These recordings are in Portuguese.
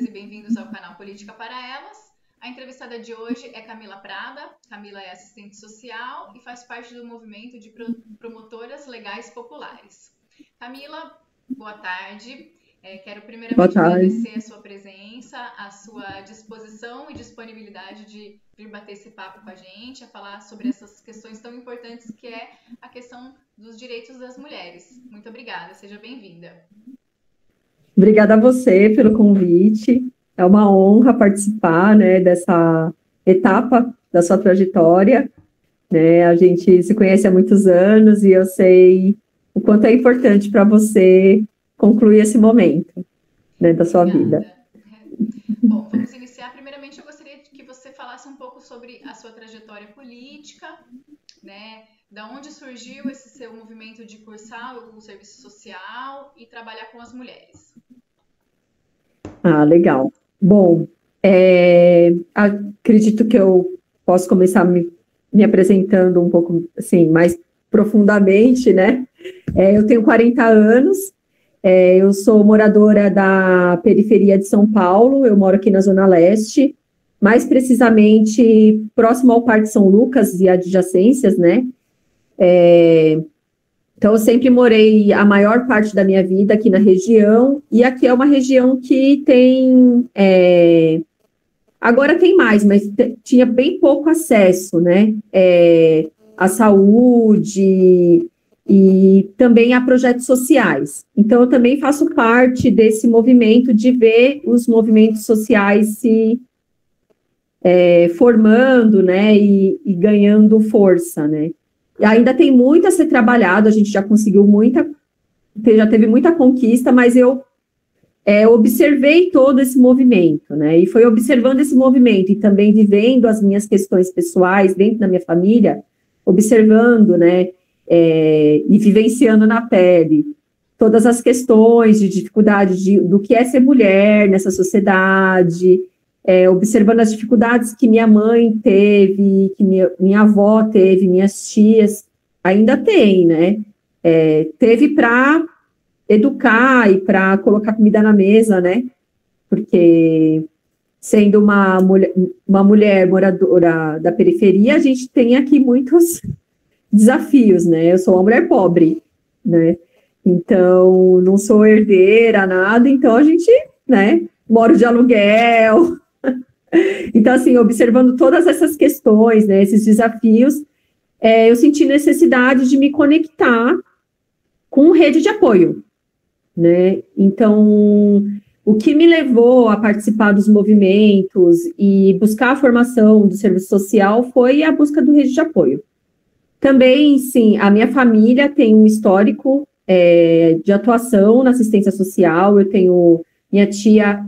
bem-vindas e bem-vindos ao canal Política para Elas. A entrevistada de hoje é Camila Prada. Camila é assistente social e faz parte do movimento de promotoras legais populares. Camila, boa tarde. Quero primeiramente agradecer a sua presença, a sua disposição e disponibilidade de vir bater esse papo com a gente, a falar sobre essas questões tão importantes que é a questão dos direitos das mulheres. Muito obrigada, seja bem-vinda. Obrigada a você pelo convite. É uma honra participar, né, dessa etapa da sua trajetória. Né? A gente se conhece há muitos anos e eu sei o quanto é importante para você concluir esse momento, né, da sua vida. Bom, vamos iniciar. Primeiramente, eu gostaria que você falasse um pouco sobre a sua trajetória política, né? Da onde surgiu esse seu movimento de cursar o serviço social e trabalhar com as mulheres? Ah, legal. Bom, acredito que eu posso começar me apresentando um pouco, assim, mais profundamente, né? Eu tenho 40 anos, eu sou moradora da periferia de São Paulo, eu moro aqui na Zona Leste, mais precisamente próximo ao Parque São Lucas e adjacências, né? Então, eu sempre morei a maior parte da minha vida aqui na região, e aqui é uma região que tem... agora tem mais, mas tinha bem pouco acesso, né? À saúde e também a projetos sociais. Então, eu também faço parte desse movimento de ver os movimentos sociais se formando, né? E ganhando força, né? E ainda tem muito a ser trabalhado, a gente já conseguiu já teve muita conquista, mas eu observei todo esse movimento, né? E foi observando esse movimento e também vivendo as minhas questões pessoais dentro da minha família, observando, né? E vivenciando na pele todas as questões de dificuldade do que é ser mulher nessa sociedade, observando as dificuldades que minha mãe teve, que minha avó teve, minhas tias ainda tem, né? Teve para educar e para colocar comida na mesa, né? Porque sendo uma mulher moradora da periferia, a gente tem aqui muitos desafios, né? Eu sou uma mulher pobre, né? Então, não sou herdeira, nada, então a gente, né, moro de aluguel. Então, assim, observando todas essas questões, né, esses desafios, eu senti necessidade de me conectar com rede de apoio, né? Então, o que me levou a participar dos movimentos e buscar a formação do serviço social foi a busca do rede de apoio. Também, sim, a minha família tem um histórico de atuação na assistência social. Eu tenho minha tia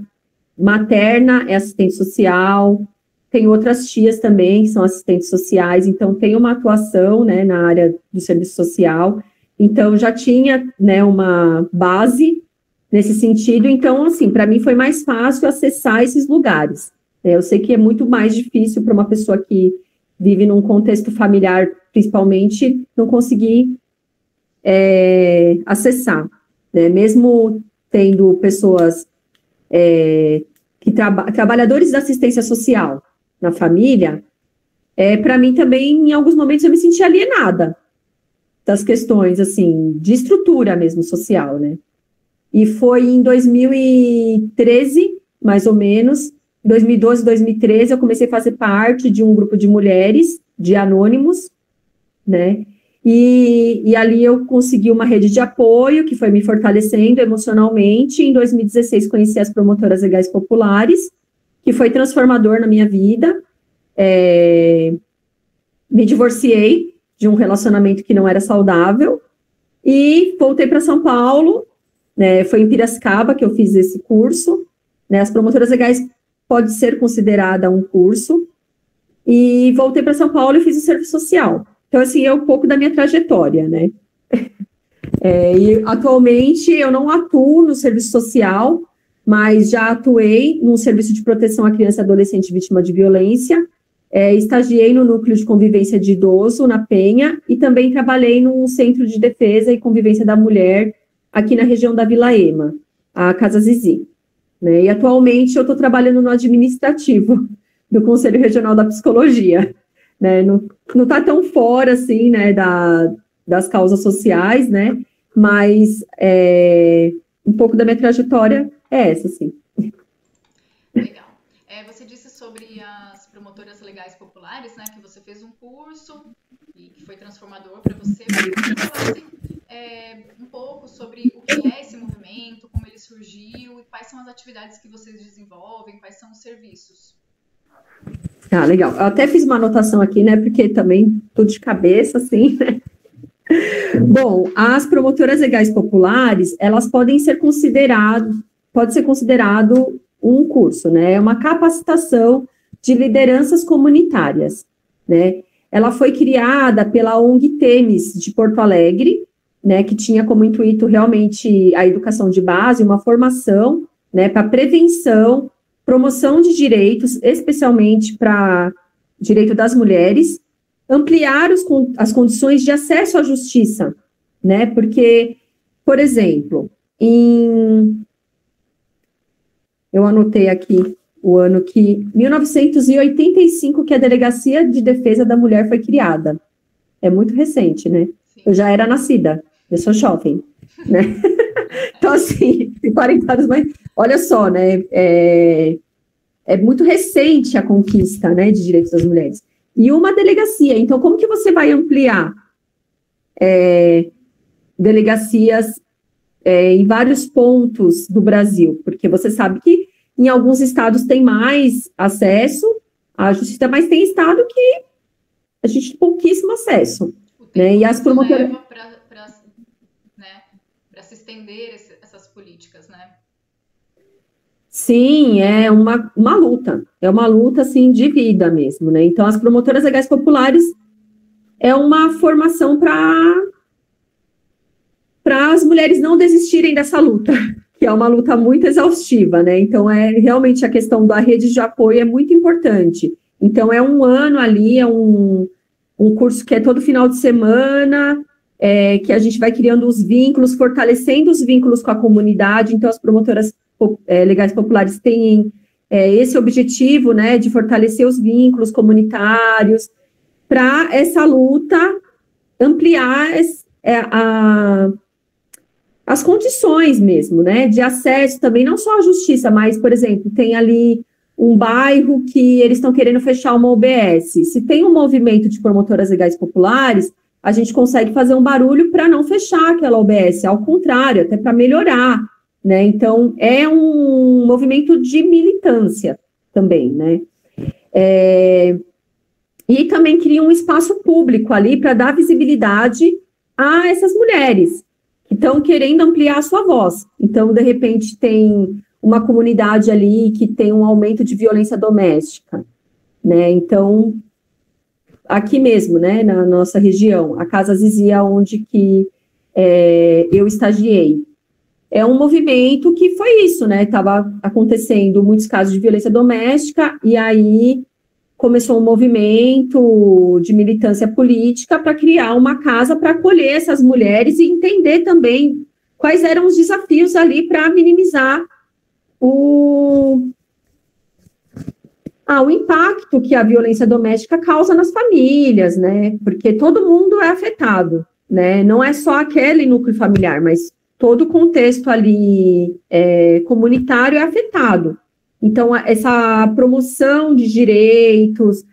materna é assistente social, tem outras tias também que são assistentes sociais, então tem uma atuação, né, na área do serviço social, então já tinha, né, uma base nesse sentido, então, assim, para mim foi mais fácil acessar esses lugares. Eu sei que é muito mais difícil para uma pessoa que vive num contexto familiar, principalmente, não conseguir acessar, né, mesmo tendo pessoas trabalhadores da assistência social na família, para mim também, em alguns momentos, eu me senti alienada das questões, assim, de estrutura mesmo social, né? E foi em 2013, mais ou menos, 2012, 2013, eu comecei a fazer parte de um grupo de mulheres, de anônimos, né? E ali eu consegui uma rede de apoio que foi me fortalecendo emocionalmente. Em 2016, conheci as promotoras legais populares, que foi transformador na minha vida. Me divorciei de um relacionamento que não era saudável e voltei para São Paulo, né? Foi em Piracicaba que eu fiz esse curso, né? As promotoras legais pode ser considerada um curso. E voltei para São Paulo e fiz o serviço social. Então, assim, é um pouco da minha trajetória, né? E atualmente eu não atuo no serviço social, mas já atuei no serviço de proteção à criança e adolescente vítima de violência, estagiei no núcleo de convivência de idoso, na Penha, e também trabalhei num centro de defesa e convivência da mulher aqui na região da Vila Ema, a Casa Zizi, né? E atualmente eu estou trabalhando no administrativo do Conselho Regional da Psicologia, né? Não está tão fora, assim, né, das causas sociais, né? Mas um pouco da minha trajetória é essa, sim. Legal. Você disse sobre as promotoras legais populares, né? Que você fez um curso e que foi transformador para você. Você falasse um pouco sobre o que é esse movimento, como ele surgiu e quais são as atividades que vocês desenvolvem, quais são os serviços. Ah, legal. Eu até fiz uma anotação aqui, né? Porque também tudo de cabeça, assim, né? Bom, as promotoras legais populares, elas podem ser pode ser considerado um curso, né? É uma capacitação de lideranças comunitárias, né? Ela foi criada pela ONG Temis de Porto Alegre, né? Que tinha como intuito realmente a educação de base, uma formação, né? Para prevenção, promoção de direitos, especialmente para direito das mulheres, ampliar as condições de acesso à justiça, né? Porque, por exemplo, eu anotei aqui o ano que 1985 que a Delegacia de Defesa da Mulher foi criada. É muito recente, né? Sim. Eu já era nascida, eu sou jovem, né? Então, assim, 40 anos, mas olha só, né? É muito recente a conquista, né, de direitos das mulheres. E uma delegacia, então como que você vai ampliar delegacias em vários pontos do Brasil? Porque você sabe que em alguns estados tem mais acesso à justiça, mas tem estado que a gente tem pouquíssimo acesso. Né? E as promotoras... para se estender essas políticas, né? Sim, é uma luta, assim, de vida mesmo, né? Então, as promotoras legais populares é uma formação para as mulheres não desistirem dessa luta, que é uma luta muito exaustiva, né? Então, realmente a questão da rede de apoio é muito importante. Então, é um ano ali, é um curso que é todo final de semana, que a gente vai criando os vínculos, fortalecendo os vínculos com a comunidade. Então, as promotoras legais populares têm esse objetivo, né, de fortalecer os vínculos comunitários para essa luta ampliar as condições mesmo, né, de acesso também, não só à justiça, mas, por exemplo, tem ali um bairro que eles estão querendo fechar uma UBS. Se tem um movimento de promotoras legais populares, a gente consegue fazer um barulho para não fechar aquela UBS, ao contrário, até para melhorar, né? Então, é um movimento de militância também, né? E também cria um espaço público ali para dar visibilidade a essas mulheres que estão querendo ampliar a sua voz. Então, de repente, tem uma comunidade ali que tem um aumento de violência doméstica, né? Então, aqui mesmo, né, na nossa região, a Casa Zizia, onde que eu estagiei, é um movimento que foi isso, né? Estava acontecendo muitos casos de violência doméstica, e aí começou um movimento de militância política para criar uma casa para acolher essas mulheres e entender também quais eram os desafios ali para minimizar o impacto que a violência doméstica causa nas famílias, né? Porque todo mundo é afetado, né? Não é só aquele núcleo familiar, mas todo o contexto ali comunitário é afetado. Então, essa promoção de direitos,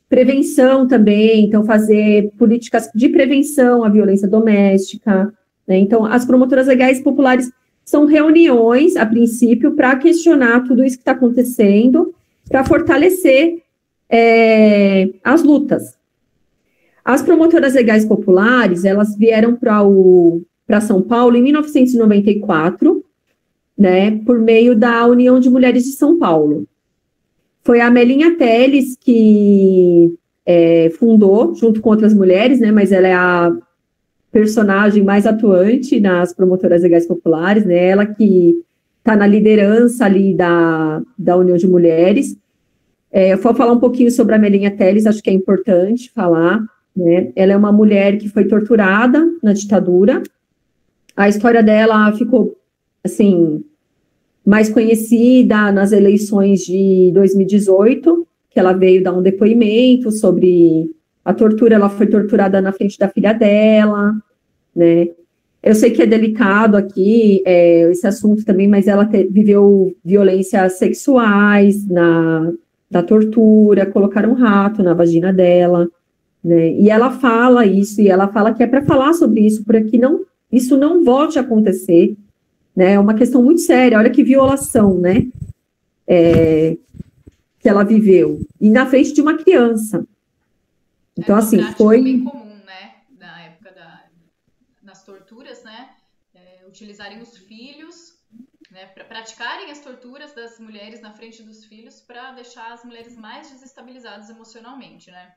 prevenção também, então fazer políticas de prevenção à violência doméstica, né? Então, as promotoras legais populares são reuniões, a princípio, para questionar tudo isso que está acontecendo, para fortalecer as lutas. As promotoras legais populares, elas vieram para São Paulo em 1994, né, por meio da União de Mulheres de São Paulo. Foi a Melinha Teles que fundou, junto com outras mulheres, né, mas ela é a personagem mais atuante nas promotoras legais populares, né, ela que está na liderança ali da União de Mulheres. Eu vou falar um pouquinho sobre a Melinha Teles, acho que é importante falar, né, ela é uma mulher que foi torturada na ditadura. A história dela ficou, assim, mais conhecida nas eleições de 2018, que ela veio dar um depoimento sobre a tortura, ela foi torturada na frente da filha dela, né? Eu sei que é delicado aqui esse assunto também, mas ela viveu violências sexuais da tortura, colocaram um rato na vagina dela, né? E ela fala isso, e ela fala que é para falar sobre isso, para que isso não volte a acontecer, né? É uma questão muito séria, olha que violação, né? Que ela viveu, e na frente de uma criança. Então, assim, foi bem comum, né? Na época das torturas, né? Utilizarem os filhos, né? Para praticarem as torturas das mulheres na frente dos filhos para deixar as mulheres mais desestabilizadas emocionalmente, né?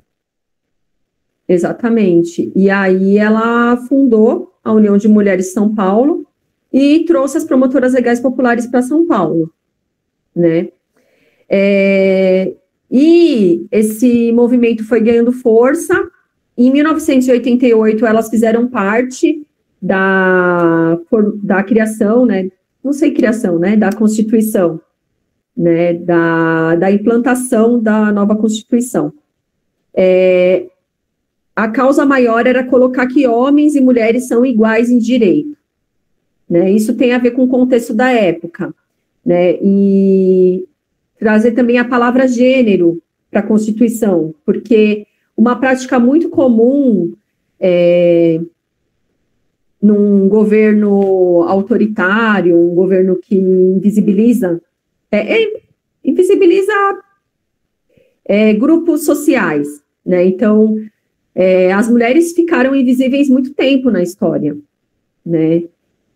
Exatamente. E aí ela fundou a União de Mulheres São Paulo e trouxe as promotoras legais populares para São Paulo, né? E esse movimento foi ganhando força. Em 1988, elas fizeram parte da criação, né? Não sei criação, né? Da Constituição, né? Da implantação da nova Constituição. A causa maior era colocar que homens e mulheres são iguais em direito, né? Isso tem a ver com o contexto da época, né? E trazer também a palavra gênero para a Constituição, porque uma prática muito comum num governo autoritário, um governo que invisibiliza grupos sociais, né? Então, as mulheres ficaram invisíveis muito tempo na história, né?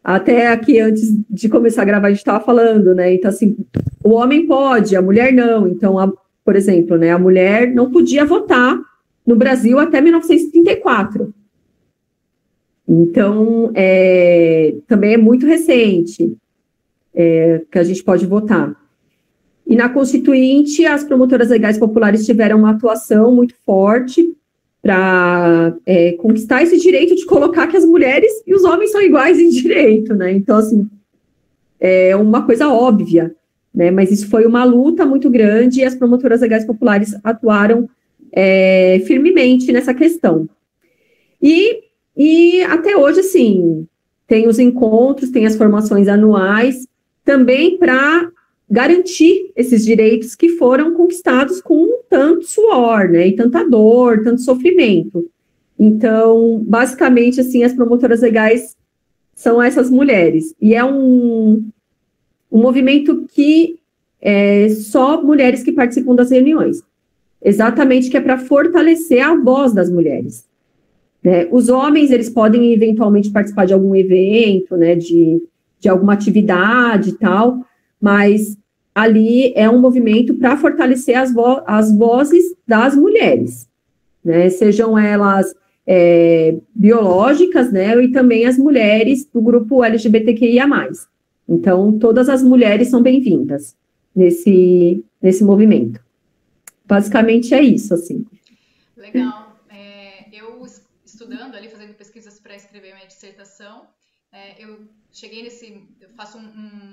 Até aqui, antes de começar a gravar, a gente estava falando, né? Então, assim, o homem pode, a mulher não. Então, por exemplo, né, a mulher não podia votar no Brasil até 1934. Então, também é muito recente que a gente pode votar. E na Constituinte, as promotoras legais populares tiveram uma atuação muito forte para conquistar esse direito de colocar que as mulheres e os homens são iguais em direito, né? Então, assim, é uma coisa óbvia, né? Mas isso foi uma luta muito grande e as promotoras legais populares atuaram firmemente nessa questão. E até hoje, assim, tem os encontros, tem as formações anuais, também para garantir esses direitos que foram conquistados com tanto suor, né, e tanta dor, tanto sofrimento. Então, basicamente, assim, as promotoras legais são essas mulheres. E é um movimento que só mulheres que participam das reuniões. Exatamente, que é para fortalecer a voz das mulheres. Né? Os homens, eles podem eventualmente participar de algum evento, né, de alguma atividade e tal, mas ali é um movimento para fortalecer as vozes das mulheres, né? Sejam elas biológicas, né, e também as mulheres do grupo LGBTQIA+. Então, todas as mulheres são bem-vindas nesse movimento. Basicamente é isso, assim. Legal. Eu estudando ali, fazendo pesquisas para escrever minha dissertação, eu cheguei eu faço um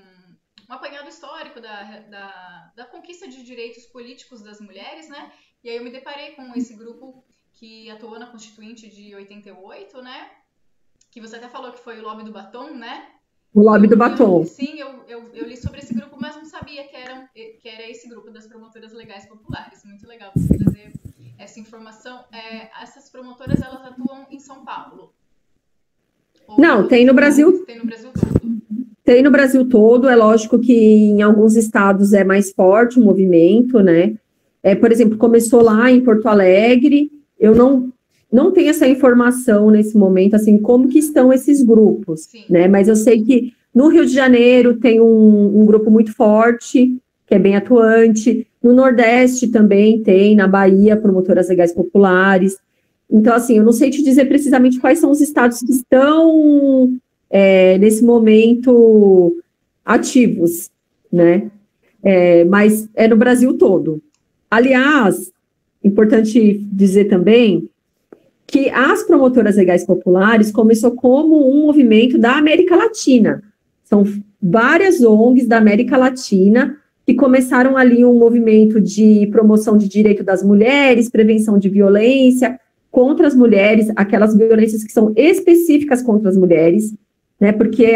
apanhado histórico da conquista de direitos políticos das mulheres, né? E aí eu me deparei com esse grupo que atuou na Constituinte de 88, né? Que você até falou que foi o Lobby do Batom, né? O Lobby do Batom. Sim, eu li sobre esse grupo, mas não sabia que era esse grupo das promotoras legais populares. Muito legal você trazer essa informação. Essas promotoras, elas atuam em São Paulo? Não, tem no Brasil. Tem no Brasil todo. Tem no Brasil todo, é lógico que em alguns estados é mais forte o movimento, né? Por exemplo, começou lá em Porto Alegre, eu não tenho essa informação nesse momento, assim, como que estão esses grupos, Sim. Né? Mas eu sei que no Rio de Janeiro tem um grupo muito forte, que é bem atuante, no Nordeste também tem, na Bahia, promotoras legais populares. Então, assim, eu não sei te dizer precisamente quais são os estados que estão nesse momento ativos, né? Mas é no Brasil todo. Aliás, importante dizer também que as promotoras legais populares começou como um movimento da América Latina. São várias ONGs da América Latina que começaram ali um movimento de promoção de direito das mulheres, prevenção de violência contra as mulheres, aquelas violências que são específicas contra as mulheres, né? Porque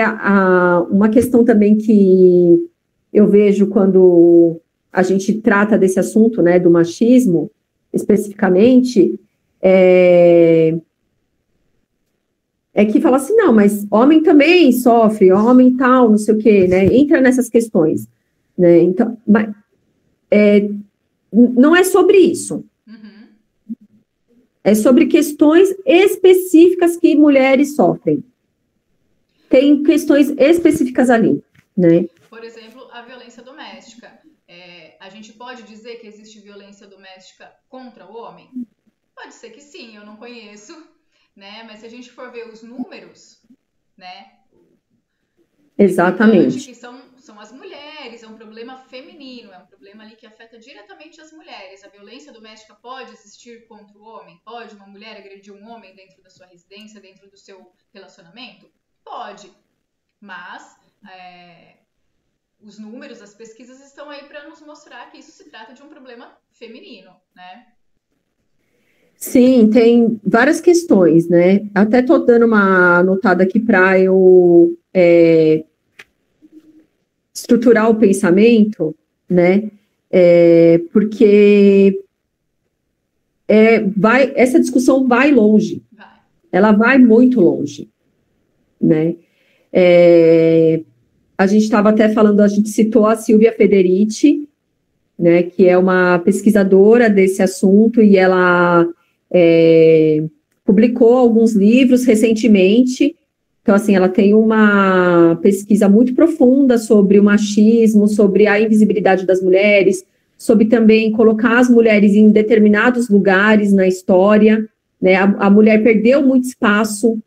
uma questão também que eu vejo quando a gente trata desse assunto, né, do machismo, especificamente, é que fala assim, não, mas homem também sofre, homem tal, não sei o quê, né? Entra nessas questões, né? Então, mas, não é sobre isso. Uhum. É sobre questões específicas que mulheres sofrem. Tem questões específicas ali, né? Por exemplo, a violência doméstica. A gente pode dizer que existe violência doméstica contra o homem? Pode ser que sim, eu não conheço, né? Mas se a gente for ver os números, né? Exatamente. Que são as mulheres, é um problema feminino, é um problema ali que afeta diretamente as mulheres. A violência doméstica pode existir contra o homem? Pode uma mulher agredir um homem dentro da sua residência, dentro do seu relacionamento? Pode, mas os números, as pesquisas estão aí para nos mostrar que isso se trata de um problema feminino, né? Sim, tem várias questões, né? Até tô dando uma anotada aqui para eu estruturar o pensamento, né? Porque essa discussão vai longe, ela vai muito longe, né? A gente estava até falando, a gente citou a Silvia Federici, né, que é uma pesquisadora desse assunto, e ela publicou alguns livros recentemente. Então, assim, ela tem uma pesquisa muito profunda sobre o machismo, sobre a invisibilidade das mulheres, sobre também colocar as mulheres em determinados lugares na história, né? A mulher perdeu muito espaço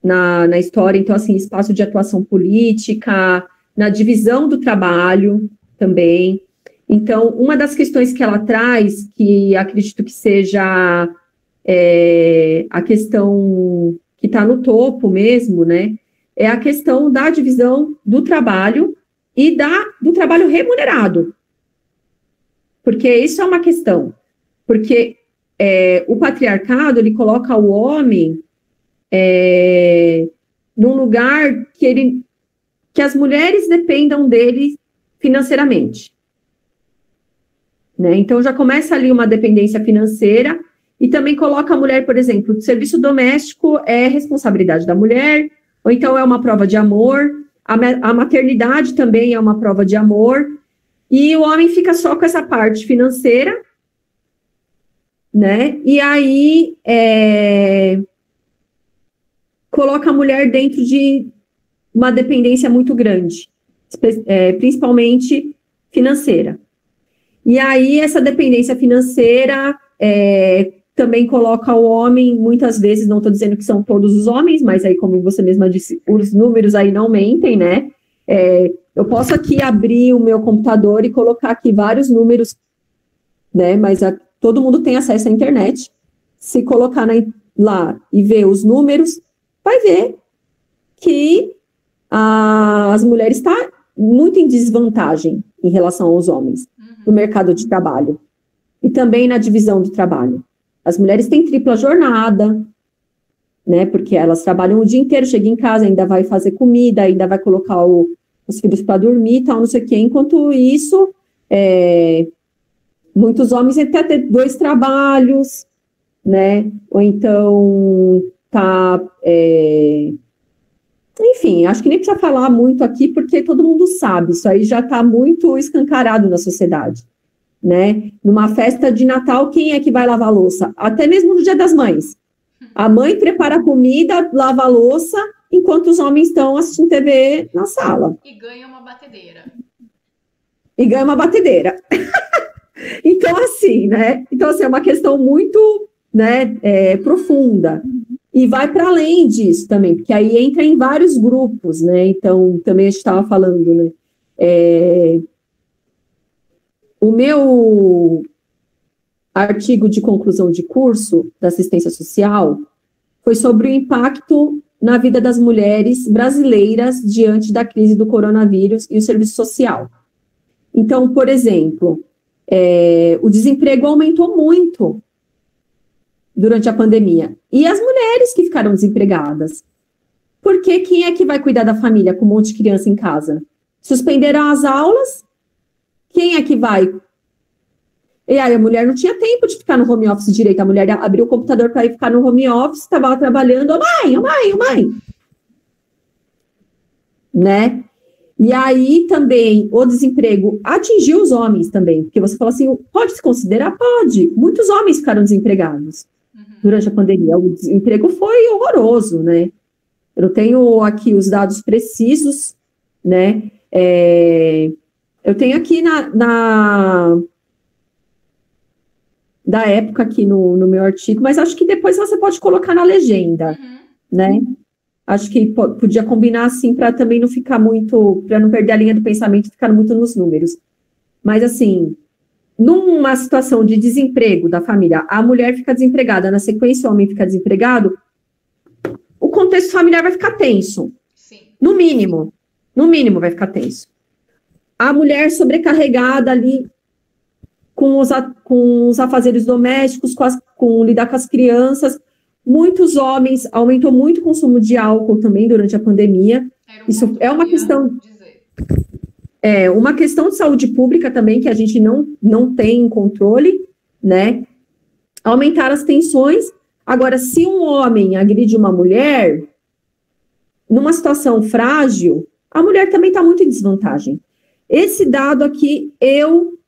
na história, então, assim, espaço de atuação política, na divisão do trabalho também. Então, uma das questões que ela traz, que acredito que seja a questão que está no topo mesmo, né, é a questão da divisão do trabalho e do trabalho remunerado. Porque isso é uma questão. Porque o patriarcado, ele coloca o homem num lugar que as mulheres dependam dele financeiramente. Né? Então, já começa ali uma dependência financeira e também coloca a mulher, por exemplo, o serviço doméstico é responsabilidade da mulher, ou então é uma prova de amor, a maternidade também é uma prova de amor, e o homem fica só com essa parte financeira, né? E aí coloca a mulher dentro de uma dependência muito grande, principalmente financeira. E aí, essa dependência financeira também coloca o homem, muitas vezes, não estou dizendo que são todos os homens, mas aí, como você mesma disse, os números aí não mentem, né? Eu posso aqui abrir o meu computador e colocar aqui vários números, né? Mas todo mundo tem acesso à internet. Se colocar lá e ver os números, vai ver que as mulheres estão muito em desvantagem em relação aos homens no mercado de trabalho e também na divisão do trabalho. As mulheres têm tripla jornada, né, porque elas trabalham o dia inteiro, chegam em casa, ainda vai fazer comida, ainda vai colocar os filhos para dormir e tal, não sei o quê. Enquanto isso, muitos homens até ter 2 trabalhos, né, ou então enfim, acho que nem precisa falar muito aqui, porque todo mundo sabe, isso aí já está muito escancarado na sociedade, né? Numa festa de Natal, quem é que vai lavar a louça? Até mesmo no Dia das Mães. A mãe prepara a comida, lava a louça, enquanto os homens estão assistindo TV na sala. E ganha uma batedeira. Então, assim, né? Então, assim, é uma questão muito, né, profunda. E vai para além disso também, porque aí entra em vários grupos, né? Então, também a gente estava falando, né? O meu artigo de conclusão de curso da assistência social foi sobre o impacto na vida das mulheres brasileiras diante da crise do coronavírus e o serviço social. Então, por exemplo, o desemprego aumentou muito durante a pandemia. E as mulheres que ficaram desempregadas. Porque quem é que vai cuidar da família com um monte de criança em casa? Suspenderam as aulas? Quem é que vai? E aí a mulher não tinha tempo de ficar no home office direito. A mulher abriu o computador para ir ficar no home office, estava lá trabalhando, mãe. Né? E aí também o desemprego atingiu os homens também, porque você fala assim, pode se considerar? Pode. Muitos homens ficaram desempregados durante a pandemia. O desemprego foi horroroso, né? Eu tenho aqui os dados precisos, né? Eu tenho aqui da época aqui no meu artigo, mas acho que depois você pode colocar na legenda, né? Acho que podia combinar assim para também não ficar muito, para não perder a linha do pensamento e ficar muito nos números. Mas assim, numa situação de desemprego da família, a mulher fica desempregada, na sequência o homem fica desempregado, o contexto familiar vai ficar tenso. Sim. No mínimo vai ficar tenso. A mulher sobrecarregada ali com os afazeres domésticos, com lidar com as crianças. Muitos homens, aumentou muito o consumo de álcool também durante a pandemia. Isso é uma questão... uma questão de saúde pública também, que a gente não tem controle, né? Aumentar as tensões. Agora, se um homem agride uma mulher, numa situação frágil, a mulher também está muito em desvantagem. Esse dado aqui, eu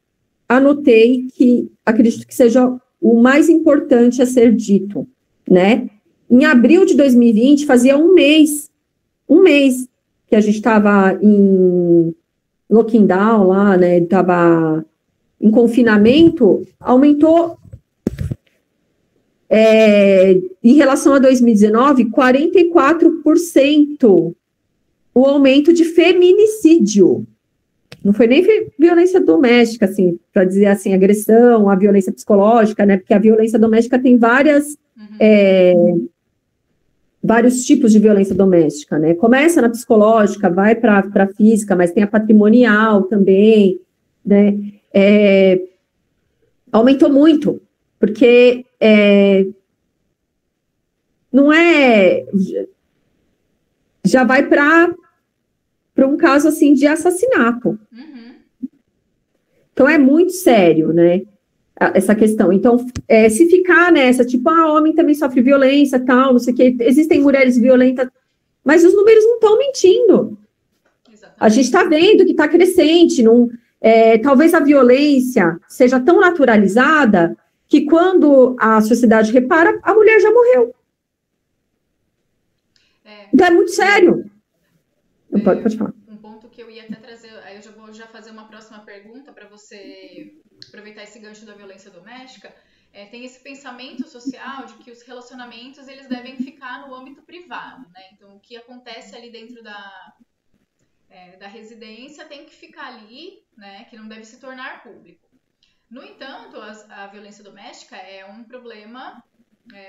anotei que acredito que seja o mais importante a ser dito, né? Em abril de 2020, fazia um mês que a gente estava em lockdown lá, né? Estava em confinamento, aumentou em relação a 2019, 44% o aumento de feminicídio. Não foi nem violência doméstica, assim, para dizer assim, agressão, a violência psicológica, né? Porque a violência doméstica tem vários tipos de violência doméstica, né? Começa na psicológica, vai para a física, mas tem a patrimonial também, né? Aumentou muito, porque não é... Já vai para um caso, assim, de assassinato. Então, é muito sério, né, essa questão. Então, se ficar nessa, tipo, homem também sofre violência, tal, não sei o quê, existem mulheres violentas, mas os números não estão mentindo. Exatamente. A gente está vendo que está crescente, talvez a violência seja tão naturalizada que quando a sociedade repara, a mulher já morreu. Então, é muito sério. Pode falar. Um ponto que eu ia até trazer, aí eu já vou fazer uma próxima pergunta para você aproveitar esse gancho da violência doméstica. Tem esse pensamento social de que os relacionamentos eles devem ficar no âmbito privado, né? Então, o que acontece ali dentro da residência tem que ficar ali, né? Que não deve se tornar público. No entanto, a violência doméstica é um problema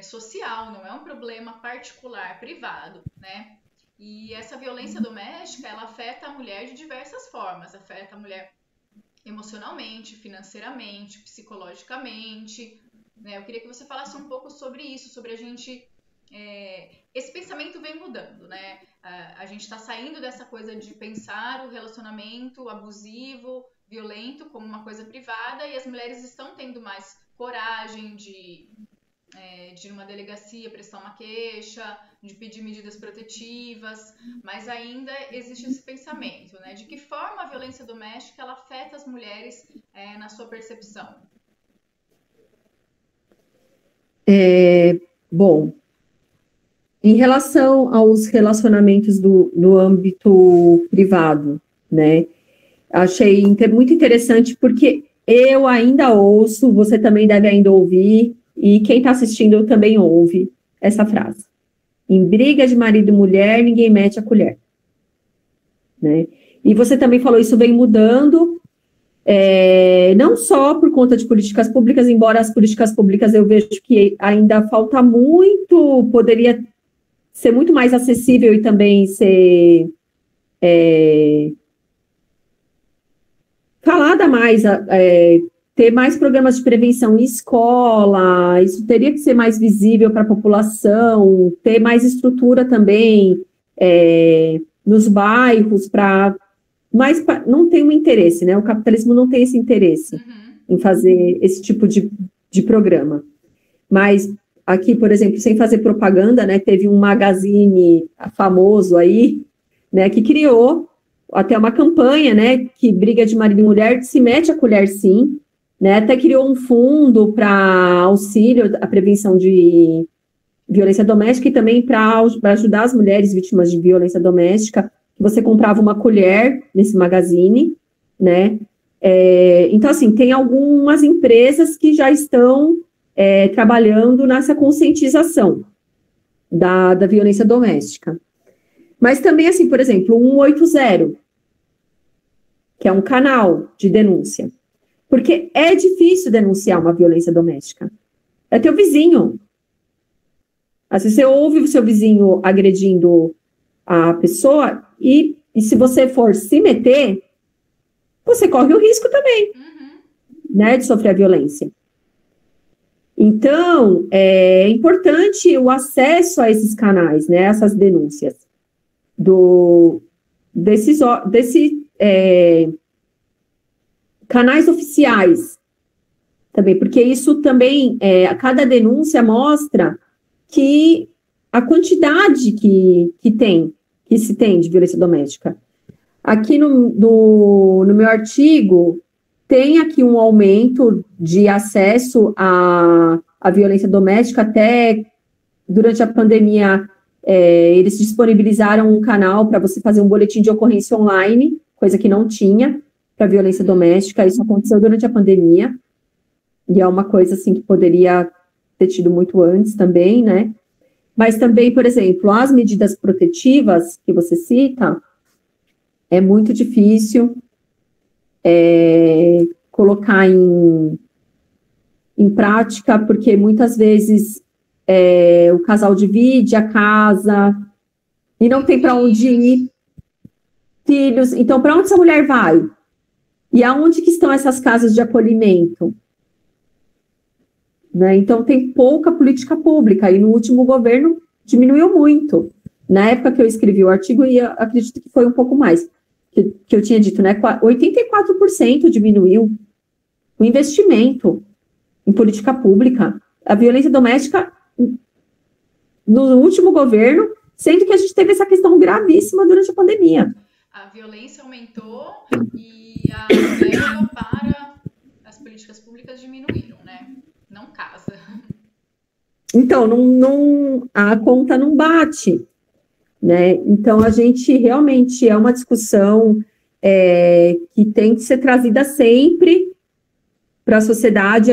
social, não é um problema particular, privado, né? E essa violência doméstica, ela afeta a mulher de diversas formas. Afeta a mulher emocionalmente, financeiramente, psicologicamente, né? Eu queria que você falasse um pouco sobre isso, sobre a gente... esse pensamento vem mudando, né? A gente está saindo dessa coisa de pensar o relacionamento abusivo, violento, como uma coisa privada, e as mulheres estão tendo mais coragem de ir numa delegacia, prestar uma queixa, de pedir medidas protetivas, mas ainda existe esse pensamento, né? De que forma a violência doméstica ela afeta as mulheres na sua percepção? Bom, em relação aos relacionamentos do âmbito privado, né? Achei muito interessante porque eu ainda ouço, você também deve ainda ouvir, e quem está assistindo também ouve essa frase. Em briga de marido e mulher, ninguém mete a colher. Né? E você também falou, isso vem mudando, não só por conta de políticas públicas, embora as políticas públicas eu vejo que ainda falta muito, poderia ser muito mais acessível e também ser falada mais, ter mais programas de prevenção em escola, isso teria que ser mais visível para a população, ter mais estrutura também nos bairros, não tem um interesse, né? O capitalismo não tem esse interesse em fazer esse tipo de programa. Mas aqui, por exemplo, sem fazer propaganda, né, teve um magazine famoso aí, né, que criou até uma campanha, né, que briga de marido e mulher, se mete a colher sim, né, até criou um fundo para auxílio à prevenção de violência doméstica e também para ajudar as mulheres vítimas de violência doméstica. Você comprava uma colher nesse magazine, né, então, assim, tem algumas empresas que já estão trabalhando nessa conscientização da violência doméstica. Mas também, assim, por exemplo, o 180, que é um canal de denúncia. Porque é difícil denunciar uma violência doméstica. É teu vizinho. Assim, você ouve o seu vizinho agredindo a pessoa e se você for se meter, você corre o risco também, né, de sofrer a violência. Então, é importante o acesso a esses canais, né, essas denúncias, desses canais oficiais também, porque isso também, cada denúncia mostra que a quantidade que se tem de violência doméstica. Aqui no meu artigo, tem aqui um aumento de acesso à violência doméstica, até durante a pandemia, eles disponibilizaram um canal para você fazer um boletim de ocorrência online, coisa que não tinha para violência doméstica, isso aconteceu durante a pandemia, e é uma coisa assim que poderia ter tido muito antes também, né? Mas também, por exemplo, as medidas protetivas que você cita, é muito difícil colocar em prática, porque muitas vezes o casal divide a casa e não tem para onde ir, filhos. Então, para onde essa mulher vai? E aonde que estão essas casas de acolhimento? Né? Então, tem pouca política pública, e no último governo diminuiu muito. Na época que eu escrevi o artigo, e acredito que foi um pouco mais, que eu tinha dito, né? 84% diminuiu o investimento em política pública. A violência doméstica no último governo, sendo que a gente teve essa questão gravíssima durante a pandemia. A violência aumentou e a verba para as políticas públicas diminuíram, né? Não casa. Então, a conta não bate, né? Então, a gente realmente é uma discussão que tem que ser trazida sempre para a sociedade.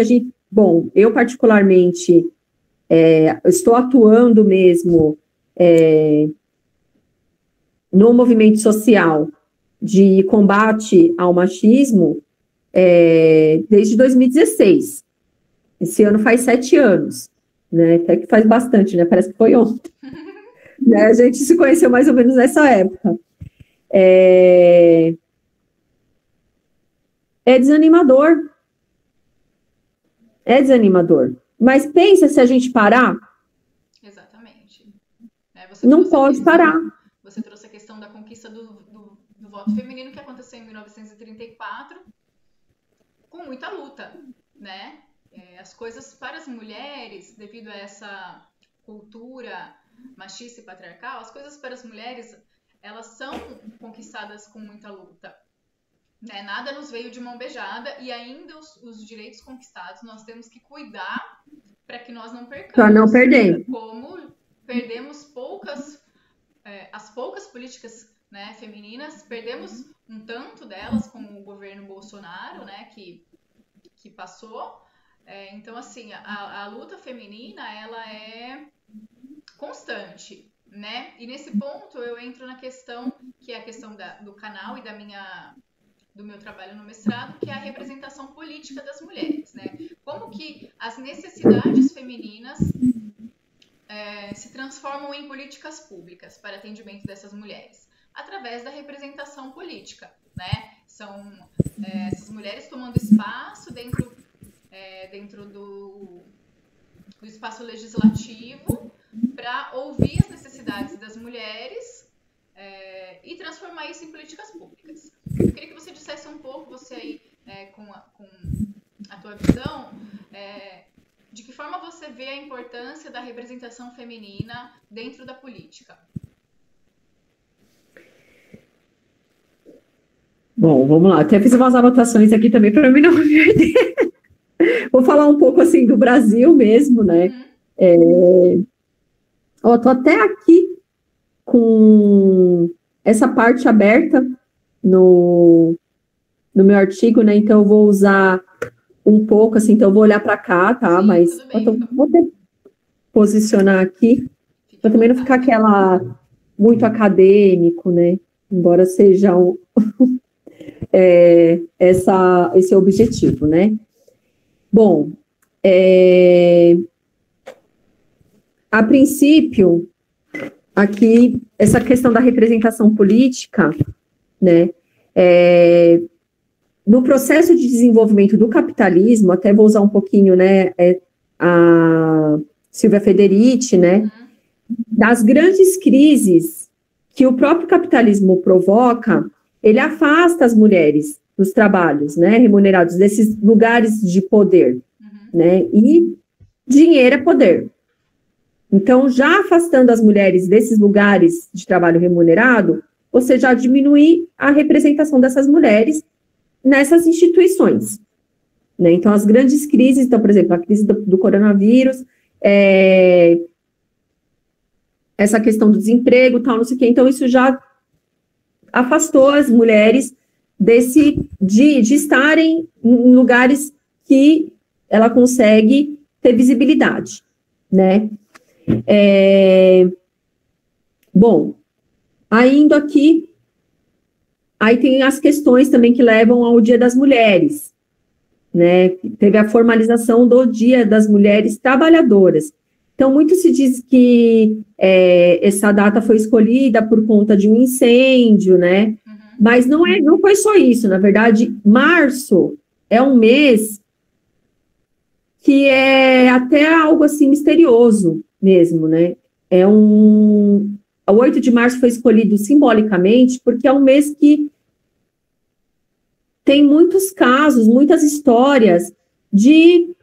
Eu particularmente estou atuando mesmo no movimento social de combate ao machismo desde 2016. Esse ano faz 7 anos, né? Até que faz bastante, né? Parece que foi ontem. Né? A gente se conheceu mais ou menos nessa época. É desanimador. É desanimador. Mas pensa se a gente parar. Exatamente. Não pode parar. Você trouxe a questão da conquista do voto feminino, que aconteceu em 1934, com muita luta, né? As coisas para as mulheres, devido a essa cultura machista e patriarcal, as coisas para as mulheres, elas são conquistadas com muita luta. Né? Nada nos veio de mão beijada, e ainda os direitos conquistados nós temos que cuidar para que nós não percamos. Para não perder. Como perdemos as poucas políticas, né, femininas, perdemos um tanto delas com o governo Bolsonaro, né, que passou. Então, assim, a luta feminina, ela é constante, né? E nesse ponto eu entro na questão, que é a questão do canal e do meu trabalho no mestrado, que é a representação política das mulheres, né? Como que as necessidades femininas se transformam em políticas públicas para atendimento dessas mulheres? Através da representação política, né? São essas mulheres tomando espaço dentro do espaço legislativo para ouvir as necessidades das mulheres e transformar isso em políticas públicas. Eu queria que você dissesse um pouco, você aí, com a tua visão, de que forma você vê a importância da representação feminina dentro da política? Bom, vamos lá. Até fiz umas anotações aqui também para mim não me perder. Vou falar um pouco assim do Brasil mesmo, né? Tô até aqui com essa parte aberta no meu artigo, né? Então eu vou usar um pouco, assim, então eu vou olhar para cá, tá? Sim, mas vou posicionar aqui para também não ficar aquela muito acadêmico, né? Embora seja esse é o objetivo, né? Bom, a princípio, aqui, essa questão da representação política, né? No processo de desenvolvimento do capitalismo, até vou usar um pouquinho, né? A Silvia Federici, né? Das grandes crises que o próprio capitalismo provoca, ele afasta as mulheres dos trabalhos, né, remunerados, desses lugares de poder, né, e dinheiro é poder. Então, já afastando as mulheres desses lugares de trabalho remunerado, você já diminui a representação dessas mulheres nessas instituições, né. Então, as grandes crises, então, por exemplo, a crise do coronavírus, essa questão do desemprego, tal, não sei o quê, então isso já afastou as mulheres de estarem em lugares que ela consegue ter visibilidade, né? Bom, indo aqui, aí tem as questões também que levam ao Dia das Mulheres, né? Teve a formalização do Dia das Mulheres Trabalhadoras. Então, muito se diz que essa data foi escolhida por conta de um incêndio, né? Mas não foi só isso. Na verdade, março é um mês que é até algo assim misterioso mesmo, né? O 8 de março foi escolhido simbolicamente porque é um mês que tem muitos casos, muitas histórias de...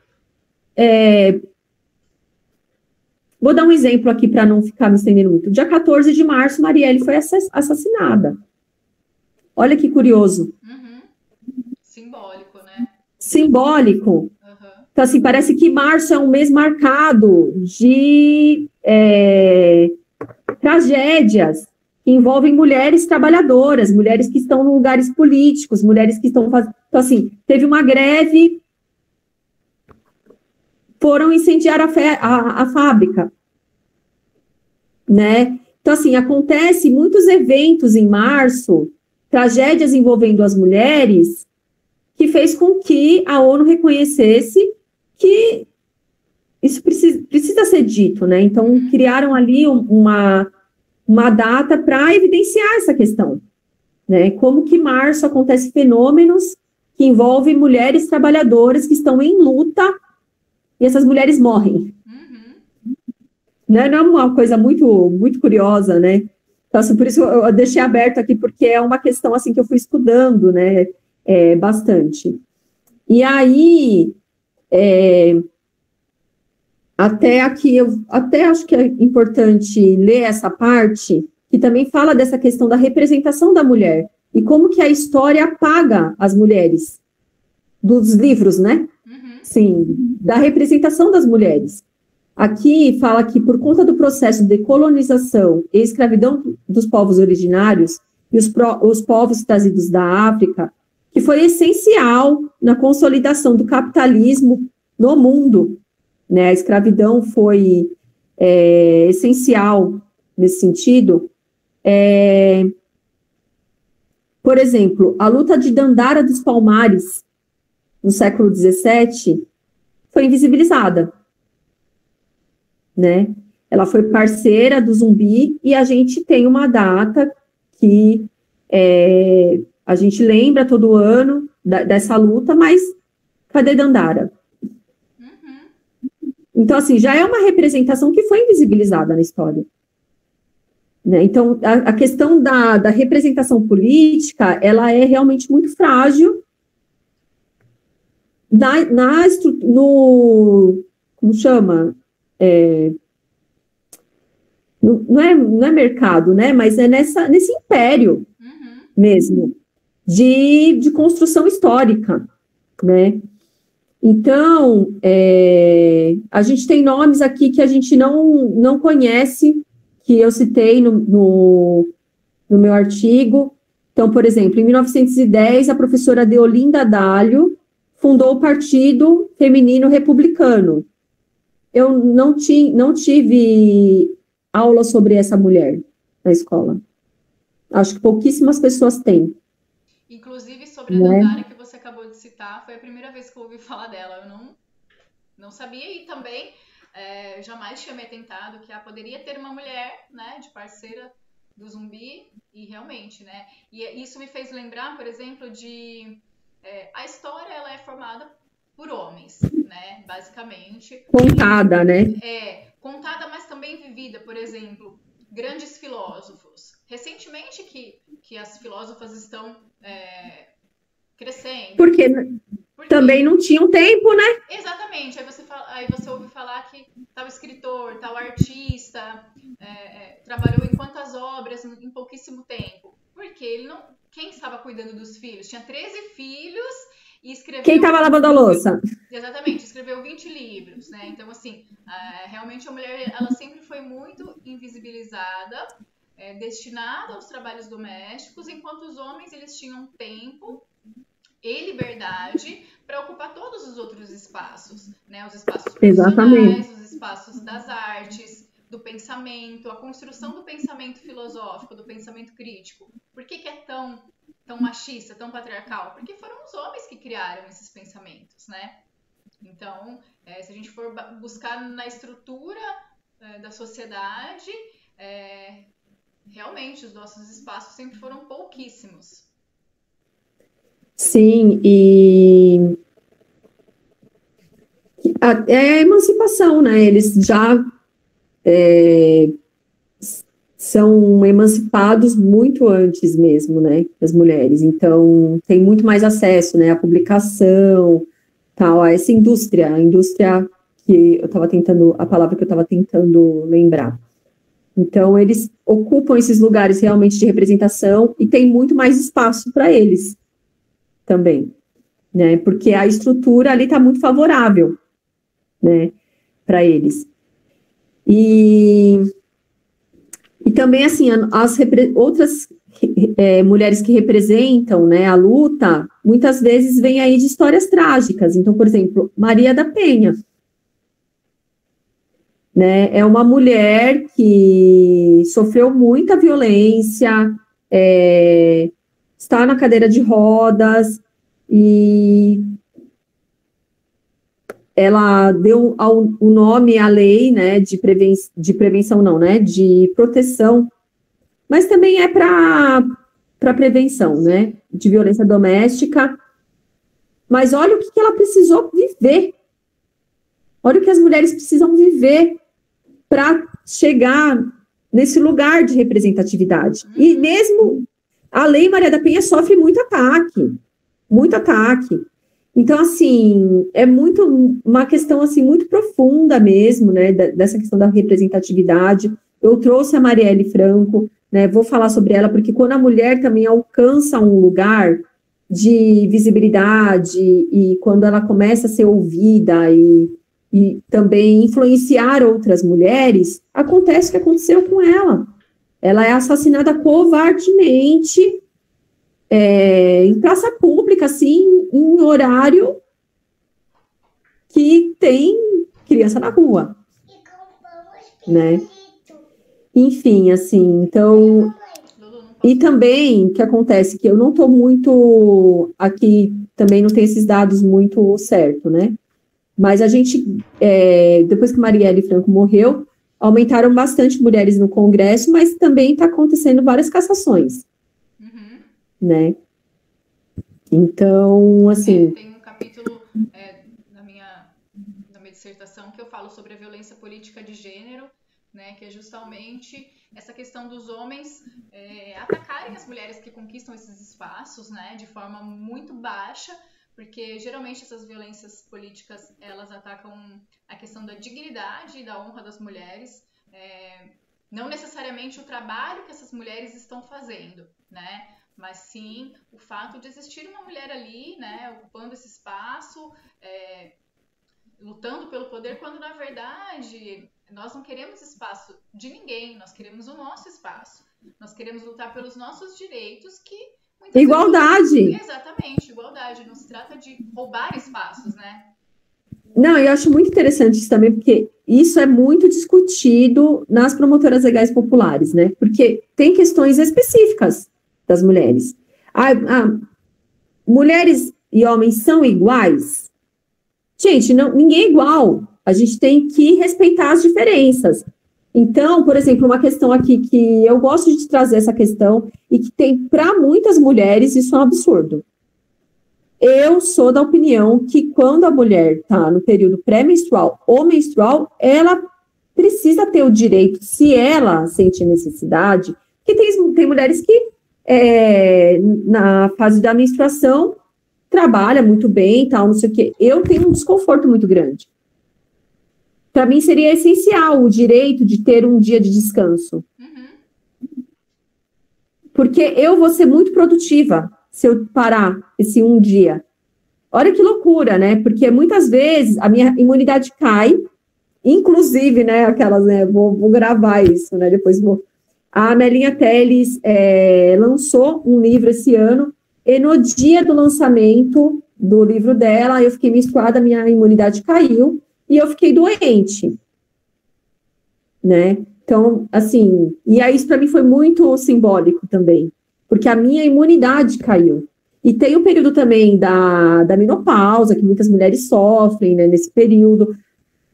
Vou dar um exemplo aqui para não ficar me estendendo muito. Dia 14 de março, Marielle foi assassinada. Olha que curioso. Simbólico, né? Simbólico. Então, assim, parece que março é um mês marcado de tragédias que envolvem mulheres trabalhadoras, mulheres que estão em lugares políticos, mulheres que estão fazendo... Então, assim, teve uma greve, foram incendiar a fábrica, né? Então, assim, acontece muitos eventos em março, tragédias envolvendo as mulheres, que fez com que a ONU reconhecesse que isso precisa ser dito, né? Então, criaram ali uma data para evidenciar essa questão, né? Como que em março acontecem fenômenos que envolvem mulheres trabalhadoras que estão em luta e essas mulheres morrem. Não é uma coisa muito, muito curiosa, né? Então, assim, por isso eu deixei aberto aqui, porque é uma questão, assim, que eu fui estudando, né, bastante. E aí, até aqui, eu até acho que é importante ler essa parte, que também fala dessa questão da representação da mulher, e como que a história apaga as mulheres dos livros, né? Sim, da representação das mulheres. Aqui fala que por conta do processo de colonização e escravidão dos povos originários e os povos trazidos da África, que foi essencial na consolidação do capitalismo no mundo, né? A escravidão foi essencial nesse sentido. Por exemplo, a luta de Dandara dos Palmares, no século XVII, foi invisibilizada, né? ela foi parceira do Zumbi, e a gente tem uma data que a gente lembra todo ano dessa luta, mas cadê Dandara? Então, assim, já é uma representação que foi invisibilizada na história. Né? Então, a questão da representação política, ela é realmente muito frágil como chama? Não é mercado, né? Mas é nesse império mesmo, de construção histórica, né? Então, a gente tem nomes aqui que a gente não conhece, que eu citei no meu artigo. Então, por exemplo, em 1910, a professora Deolinda Dalho fundou o Partido Feminino Republicano. Eu não tive aula sobre essa mulher na escola. Acho que pouquíssimas pessoas têm. Inclusive, sobre a Dandara, que você acabou de citar, foi a primeira vez que eu ouvi falar dela. Eu não sabia, e também jamais tinha me atentado que poderia ter uma mulher, né, de parceira do Zumbi, e realmente, né? E isso me fez lembrar, por exemplo, a história, ela é formada por homens, né, basicamente. Contada, né? Contada, mas também vivida. Por exemplo, grandes filósofos. Recentemente que as filósofas estão crescendo. Porque também não tinham tempo, né? Exatamente. Aí você ouve falar que tal escritor, tal artista trabalhou em quantas obras em pouquíssimo tempo. Porque ele não... Quem estava cuidando dos filhos? Tinha 13 filhos e escreveu... Quem estava lavando a louça? Exatamente, escreveu 20 livros, né? Então, assim, realmente a mulher, ela sempre foi muito invisibilizada, destinada aos trabalhos domésticos, enquanto os homens, eles tinham tempo e liberdade para ocupar todos os outros espaços, né? Os espaços profissionais, os espaços das artes, do pensamento, a construção do pensamento filosófico, do pensamento crítico. Por que é tão machista, tão patriarcal? Porque foram os homens que criaram esses pensamentos, né? Então, se a gente for buscar na estrutura da sociedade, realmente os nossos espaços sempre foram pouquíssimos. Sim, e a emancipação, né? Eles já são emancipados muito antes mesmo, né? As mulheres. Então, tem muito mais acesso, né? À publicação, tal, a essa indústria, a indústria que eu estava tentando, a palavra que eu estava tentando lembrar. Então, eles ocupam esses lugares realmente de representação e tem muito mais espaço para eles também, né? Porque a estrutura ali está muito favorável, né? Para eles. E também, assim, as outras mulheres que representam, né, a luta, muitas vezes vêm aí de histórias trágicas. Então, por exemplo, Maria da Penha, né, é uma mulher que sofreu muita violência, está na cadeira de rodas, e ela deu o nome à lei, né, de prevenção não, né, de proteção, mas também é para prevenção, né, de violência doméstica. Mas olha o que ela precisou viver, olha o que as mulheres precisam viver para chegar nesse lugar de representatividade. E mesmo a Lei Maria da Penha sofre muito ataque, muito ataque. Então, assim, é uma questão, assim, muito profunda mesmo, né, dessa questão da representatividade. Eu trouxe a Marielle Franco, né, vou falar sobre ela, porque quando a mulher também alcança um lugar de visibilidade e quando ela começa a ser ouvida e também influenciar outras mulheres, acontece o que aconteceu com ela. Ela é assassinada covardemente, em praça pública, assim, em horário que tem criança na rua, né? Enfim, assim, então... E também, o que acontece, que eu não estou muito... Aqui também não tem esses dados muito certo, né? Mas a gente, depois que Marielle Franco morreu, aumentaram bastante mulheres no Congresso, mas também está acontecendo várias cassações, né? Então, assim... Tem um capítulo na minha dissertação que eu falo sobre a violência política de gênero, né, que é justamente essa questão dos homens atacarem as mulheres que conquistam esses espaços, né, de forma muito baixa, porque geralmente essas violências políticas, elas atacam a questão da dignidade e da honra das mulheres, não necessariamente o trabalho que essas mulheres estão fazendo, né, mas sim o fato de existir uma mulher ali, né, ocupando esse espaço, lutando pelo poder, quando na verdade nós não queremos espaço de ninguém, nós queremos o nosso espaço, nós queremos lutar pelos nossos direitos, que igualdade. Exatamente, igualdade, não se trata de roubar espaços, né? Não, eu acho muito interessante isso também, porque isso é muito discutido nas promotoras legais populares, né? Porque tem questões específicas das mulheres. Mulheres e homens são iguais? Gente, não, ninguém é igual. A gente tem que respeitar as diferenças. Então, por exemplo, uma questão aqui que eu gosto de trazer essa questão e que tem para muitas mulheres isso é um absurdo. Eu sou da opinião que quando a mulher está no período pré-menstrual ou menstrual, ela precisa ter o direito, se ela sente necessidade, que tem mulheres que na fase da menstruação trabalha muito bem, tal, não sei o quê. Eu tenho um desconforto muito grande. Para mim seria essencial o direito de ter um dia de descanso. Porque eu vou ser muito produtiva se eu parar esse um dia. Olha que loucura, né? Porque muitas vezes a minha imunidade cai, inclusive, né, aquelas, né, vou gravar isso, né, depois vou... A Amelinha Telles lançou um livro esse ano, e no dia do lançamento do livro dela, eu fiquei menstruada, minha imunidade caiu, e eu fiquei doente, né? Então, assim, e aí isso para mim foi muito simbólico também, porque a minha imunidade caiu. E tem o período também da menopausa, que muitas mulheres sofrem, né, nesse período,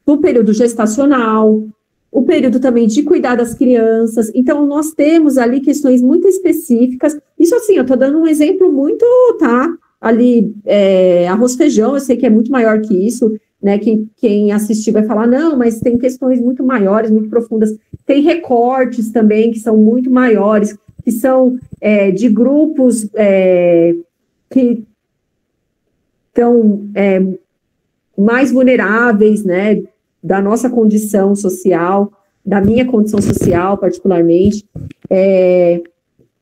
o período gestacional, o período também de cuidar das crianças. Então, nós temos ali questões muito específicas. Isso, assim, eu estou dando um exemplo muito, tá? Ali, arroz feijão, eu sei que é muito maior que isso, né? Quem assistir vai falar, não, mas tem questões muito maiores, muito profundas. Tem recortes também que são muito maiores, que são de grupos que estão mais vulneráveis, né? Da nossa condição social, da minha condição social, particularmente.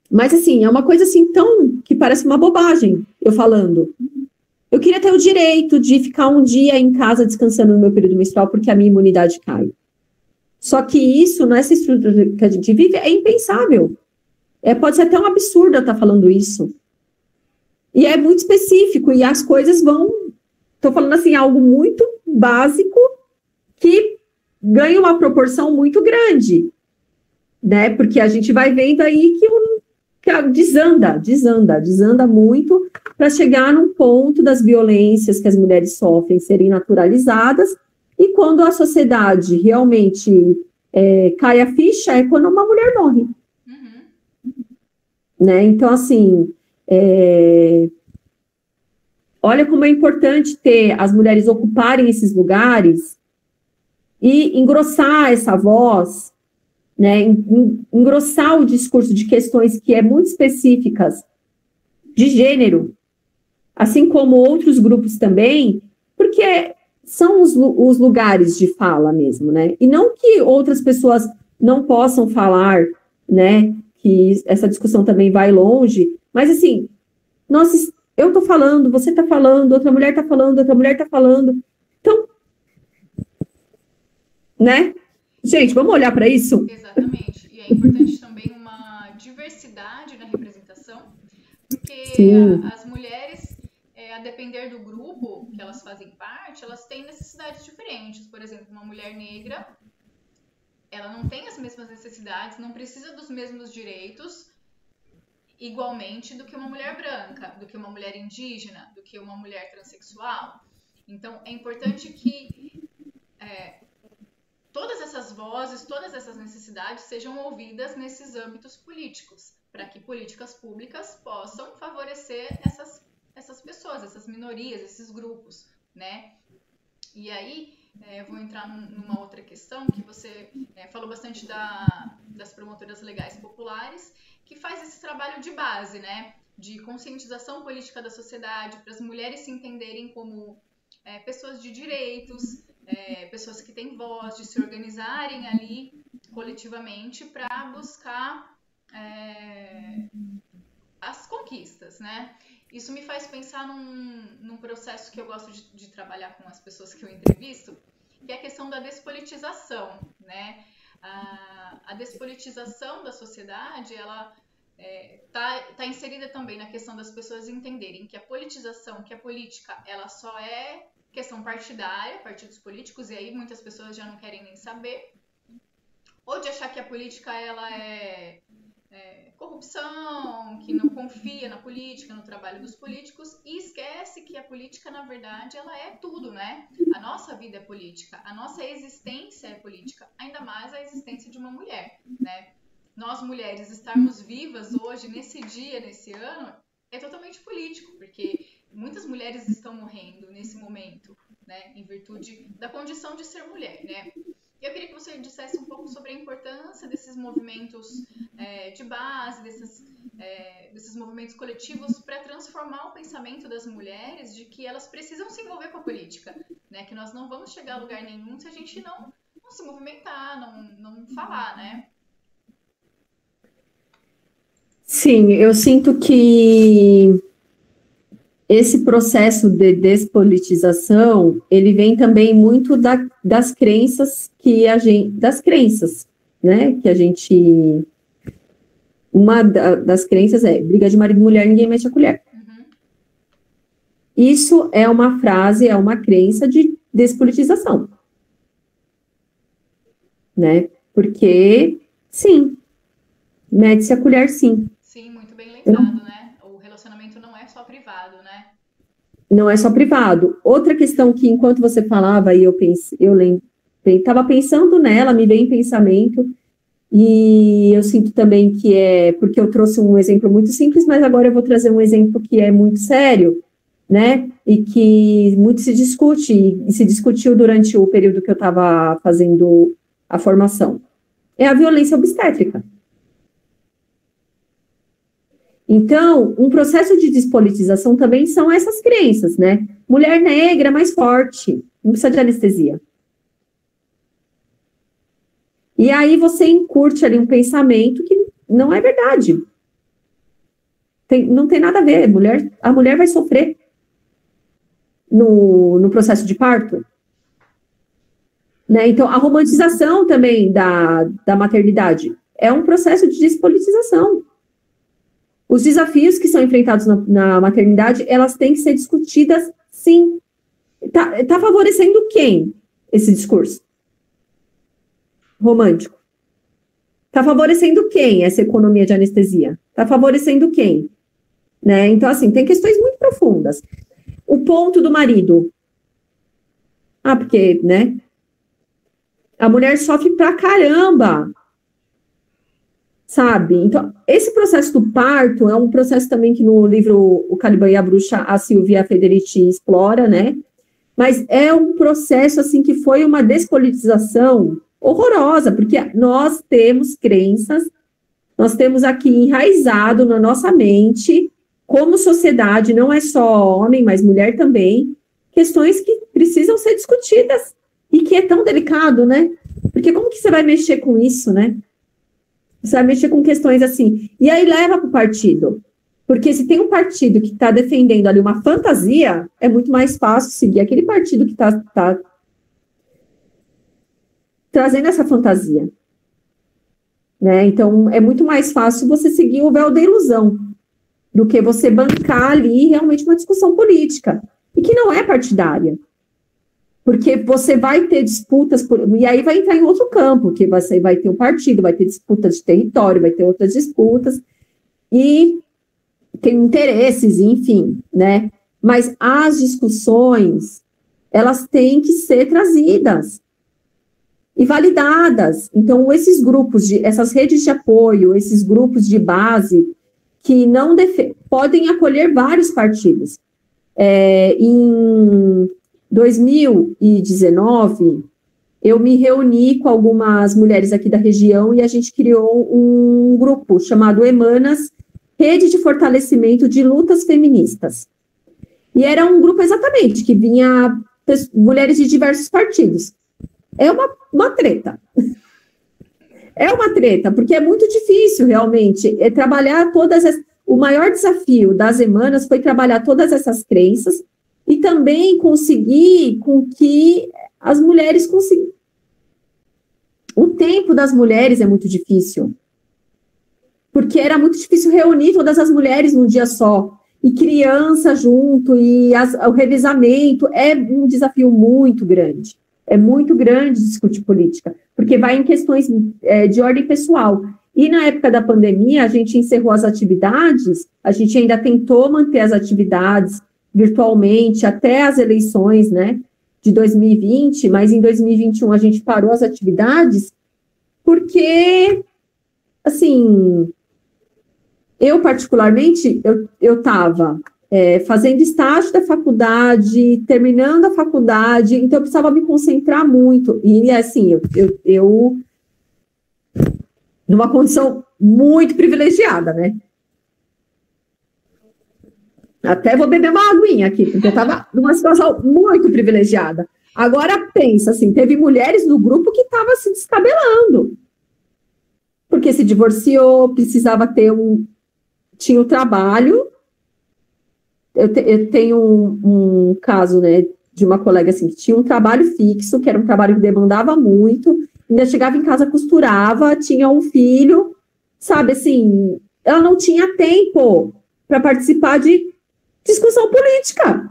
Mas, assim, é uma coisa assim tão que parece uma bobagem, eu falando. Eu queria ter o direito de ficar um dia em casa descansando no meu período menstrual porque a minha imunidade cai. Só que isso, nessa estrutura que a gente vive, é impensável. Pode ser até um absurdo eu estar falando isso. E é muito específico, e as coisas vão... Estou falando, assim, algo muito básico que ganha uma proporção muito grande, né? Porque a gente vai vendo aí que desanda muito para chegar num ponto das violências que as mulheres sofrem serem naturalizadas, e quando a sociedade realmente cai a ficha é quando uma mulher morre. Né? Então, assim, olha como é importante ter as mulheres ocuparem esses lugares e engrossar essa voz, né, engrossar o discurso de questões que muito específicas de gênero, assim como outros grupos também, porque são os lugares de fala mesmo, né, e não que outras pessoas não possam falar, né, que essa discussão também vai longe, mas assim, eu tô falando, você tá falando, outra mulher tá falando, outra mulher tá falando, então, né? Gente, vamos olhar para isso? Exatamente. E é importante também uma diversidade na representação, porque as mulheres, a depender do grupo que elas fazem parte, elas têm necessidades diferentes. Por exemplo, uma mulher negra, ela não tem as mesmas necessidades, não precisa dos mesmos direitos igualmente do que uma mulher branca, do que uma mulher indígena, do que uma mulher transexual. Então, é importante que todas essas vozes, todas essas necessidades sejam ouvidas nesses âmbitos políticos, para que políticas públicas possam favorecer essas pessoas, essas minorias, esses grupos, né? E aí, eu vou entrar numa outra questão, que você falou bastante das promotoras legais populares, que faz esse trabalho de base, né? De conscientização política da sociedade, para as mulheres se entenderem como pessoas de direitos, pessoas que têm voz, de se organizarem ali coletivamente para buscar as conquistas, né? Isso me faz pensar num processo que eu gosto de trabalhar com as pessoas que eu entrevisto, que é a questão da despolitização, né? A despolitização da sociedade, ela tá inserida também na questão das pessoas entenderem que a politização, que a política, ela só é questão partidária, partidos políticos, e aí muitas pessoas já não querem nem saber, ou de achar que a política, ela é corrupção, que não confia na política, no trabalho dos políticos, e esquece que a política, na verdade, ela é tudo, né? A nossa vida é política, a nossa existência é política, ainda mais a existência de uma mulher, né? Nós, mulheres, estarmos vivas hoje, nesse dia, nesse ano, é totalmente político, porque muitas mulheres estão morrendo nesse momento, né? Em virtude da condição de ser mulher, né? Eu queria que você dissesse um pouco sobre a importância desses movimentos de base, desses movimentos coletivos para transformar o pensamento das mulheres de que elas precisam se envolver com a política, né? Que nós não vamos chegar a lugar nenhum se a gente não se movimentar, não falar, né? Sim, eu sinto que esse processo de despolitização, ele vem também muito das crenças né, que a gente, uma das crenças é, briga de marido e mulher, ninguém mete a colher. Uhum. Isso é uma frase, é uma crença de despolitização, né, porque, sim, mete-se a colher, sim. Sim, muito bem lembrado, né? O relacionamento não é só privado, né? Não é só privado. Outra questão que, enquanto você falava, e eu estava pensando nela, me veio em pensamento, e eu sinto também que porque eu trouxe um exemplo muito simples, mas agora eu vou trazer um exemplo que é muito sério, né, e que muito se discute, e se discutiu durante o período que eu estava fazendo a formação. É a violência obstétrica. Então, um processo de despolitização também são essas crenças, né? Mulher negra mais forte, não precisa de anestesia. E aí você encurte ali um pensamento que não é verdade. Não tem nada a ver. A mulher vai sofrer no processo de parto. Né? Então, a romantização também da maternidade é um processo de despolitização. Os desafios que são enfrentados na maternidade, elas têm que ser discutidas, sim. Tá favorecendo quem, esse discurso romântico? Tá favorecendo quem, essa economia de anestesia? Tá favorecendo quem? Né? Então, assim, tem questões muito profundas. O ponto do marido. Porque, né? A mulher sofre pra caramba. Sabe? Então, esse processo do parto é um processo também que no livro O Caliban e a Bruxa, a Silvia Federici explora, né? Mas é um processo, assim, que foi uma despolitização horrorosa, porque nós temos crenças, nós temos aqui enraizado na nossa mente, como sociedade, não é só homem, mas mulher também, questões que precisam ser discutidas, e que é tão delicado, né? Porque como que você vai mexer com isso, né? Você vai mexer com questões assim. E aí leva para o partido. Porque se tem um partido que está defendendo ali uma fantasia, é muito mais fácil seguir aquele partido que está trazendo essa fantasia. Né? Então, é muito mais fácil você seguir o véu da ilusão do que você bancar ali realmente uma discussão política. E que não é partidária. Porque você vai ter disputas, e aí vai entrar em outro campo, que você vai ter um partido, vai ter disputas de território, vai ter outras disputas, e tem interesses, enfim, né? Mas as discussões, elas têm que ser trazidas. e validadas. Então, esses grupos, essas redes de apoio, esses grupos de base, que não podem acolher vários partidos. Em 2019, eu me reuni com algumas mulheres aqui da região e a gente criou um grupo chamado Emanas, Rede de Fortalecimento de Lutas Feministas. E era um grupo exatamente, que vinha mulheres de diversos partidos. É uma treta. É uma treta, porque é muito difícil, realmente, trabalhar o maior desafio das Emanas foi trabalhar todas essas crenças e também conseguir com que as mulheres consigam. O tempo das mulheres é muito difícil, porque era muito difícil reunir todas as mulheres num dia só, e criança junto, e o revezamento é um desafio muito grande. É muito grande discutir política, porque vai em questões de ordem pessoal. E na época da pandemia, a gente encerrou as atividades, a gente ainda tentou manter as atividades virtualmente até as eleições, né, de 2020, mas em 2021 a gente parou as atividades, porque, assim, eu particularmente, eu estava fazendo estágio da faculdade, terminando a faculdade, então eu precisava me concentrar muito, e assim, eu numa condição muito privilegiada, né? Até vou beber uma aguinha aqui, porque eu estava numa situação muito privilegiada. Agora, pensa, assim, teve mulheres no grupo que estavam se descabelando, porque se divorciou, precisava tinha o trabalho. Eu tenho um caso, né, de uma colega, assim, que tinha um trabalho fixo, que era um trabalho que demandava muito, ainda chegava em casa, costurava, tinha um filho, sabe, assim, ela não tinha tempo para participar de discussão política.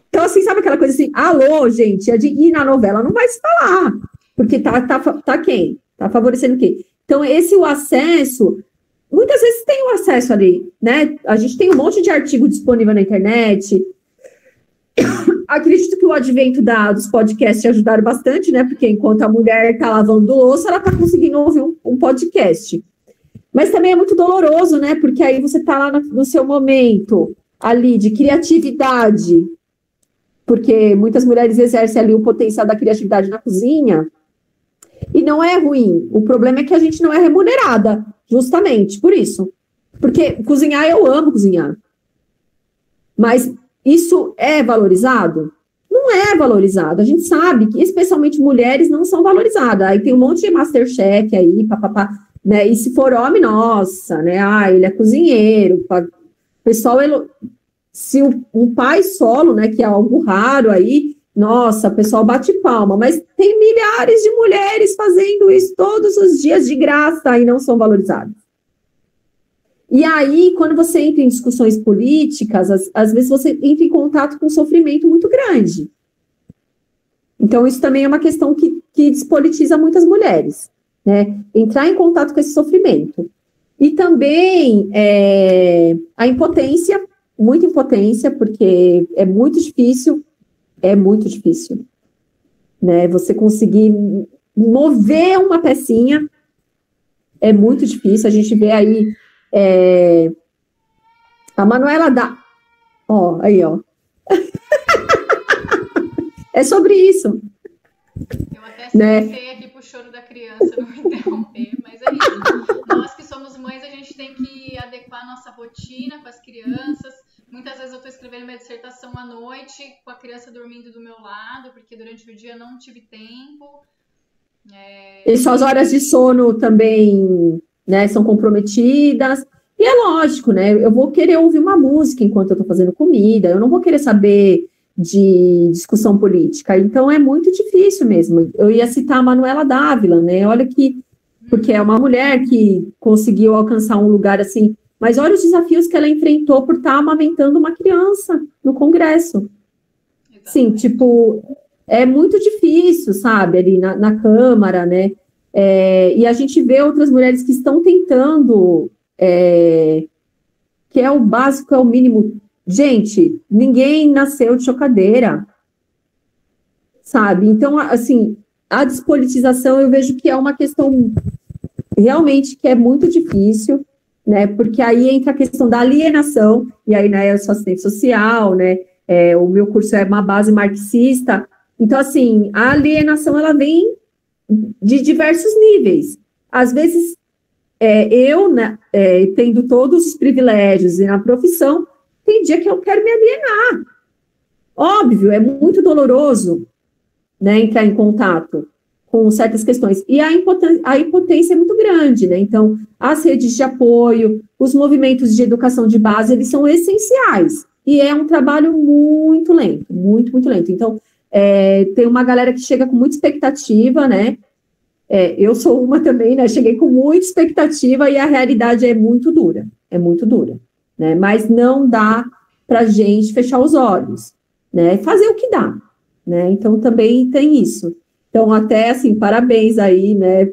Então, assim, sabe aquela coisa assim, alô, gente, e na novela não vai se falar, porque tá quem? Tá favorecendo quem? Então, o acesso, muitas vezes tem o acesso ali, né? A gente tem um monte de artigo disponível na internet. Acredito que o advento dos podcasts ajudaram bastante, né? Porque enquanto a mulher está lavando louça, ela está conseguindo ouvir um podcast. Mas também é muito doloroso, né? Porque aí você está lá no seu momento ali de criatividade, porque muitas mulheres exercem ali o potencial da criatividade na cozinha, e não é ruim. O problema é que a gente não é remunerada, justamente por isso. Porque cozinhar, eu amo cozinhar. Mas isso é valorizado? Não é valorizado. A gente sabe que, especialmente mulheres, não são valorizadas. Aí tem um monte de Masterchef aí, papapá, né? E se for homem, nossa, né? Ah, ele é cozinheiro. O pessoal, se um pai solo, né, que é algo raro aí, nossa, o pessoal bate palma. Mas tem milhares de mulheres fazendo isso todos os dias de graça e não são valorizadas. E aí, quando você entra em discussões políticas, às vezes você entra em contato com um sofrimento muito grande. Então, isso também é uma questão que despolitiza muitas mulheres, né? Entrar em contato com esse sofrimento. E também a impotência, muita impotência, porque é muito difícil, né? Você conseguir mover uma pecinha é muito difícil. A gente vê aí a Manuela ó, aí, ó. É sobre isso. Eu até pensei aqui pro choro da criança, não me interromper, mas é isso. Nós que somos mães, a gente tem que adequar a nossa rotina com as crianças. Muitas vezes eu estou escrevendo minha dissertação à noite, com a criança dormindo do meu lado, porque durante o dia não tive tempo. E suas horas de sono também, né, são comprometidas. E é lógico, né? Eu vou querer ouvir uma música enquanto eu estou fazendo comida, eu não vou querer saber de discussão política. Então é muito difícil mesmo. Eu ia citar a Manuela Dávila, né? Olha que, porque é uma mulher que conseguiu alcançar um lugar assim, mas olha os desafios que ela enfrentou por estar amamentando uma criança no Congresso. Sim, tipo, é muito difícil, sabe, ali na Câmara, né? E a gente vê outras mulheres que estão tentando, que é o básico, é o mínimo. Gente, ninguém nasceu de chocadeira, sabe? Então, assim, a despolitização eu vejo que é uma questão realmente que é muito difícil, né? Porque aí entra a questão da alienação, e aí, né, eu sou assistente social, né? O meu curso é uma base marxista. Então, assim, a alienação, ela vem de diversos níveis. Às vezes, eu, né, tendo todos os privilégios e na profissão, tem dia que eu quero me alienar. Óbvio, é muito doloroso, né, entrar em contato com certas questões. E a impotência é muito grande, né? Então, as redes de apoio, os movimentos de educação de base, eles são essenciais. E é um trabalho muito lento, muito, muito lento. Então, tem uma galera que chega com muita expectativa, né? Eu sou uma também, né? Cheguei com muita expectativa e a realidade é muito dura, né? Mas não dá para a gente fechar os olhos, né? Fazer o que dá, né? Então, também tem isso. Então, até, assim, parabéns aí, né,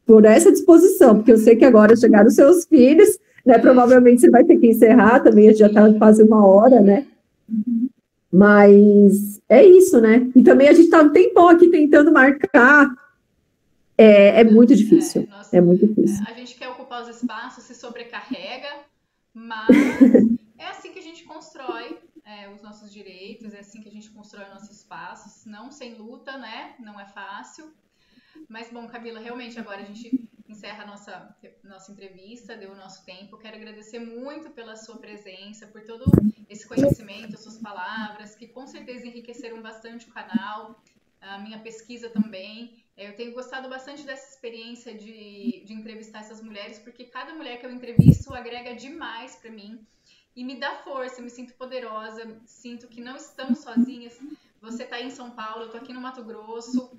por essa disposição, porque eu sei que agora chegaram os seus filhos, né, provavelmente você vai ter que encerrar também, já está quase 1 hora, né? Mas é isso, né? E também a gente está um tempão aqui tentando marcar. É muito difícil, é muito difícil. A gente quer ocupar os espaços, se sobrecarrega, mas é assim que a gente constrói os nossos direitos, é assim que a gente constrói nossos espaços, não sem luta, né? Não é fácil. Mas, bom, Camila, realmente agora a gente encerra a nossa entrevista, deu o nosso tempo. Quero agradecer muito pela sua presença, por todo esse conhecimento, suas palavras, que com certeza enriqueceram bastante o canal, a minha pesquisa também. Eu tenho gostado bastante dessa experiência de entrevistar essas mulheres, porque cada mulher que eu entrevisto agrega demais para mim e me dá força, eu me sinto poderosa, sinto que não estamos sozinhas. Você está aí em São Paulo, eu estou aqui no Mato Grosso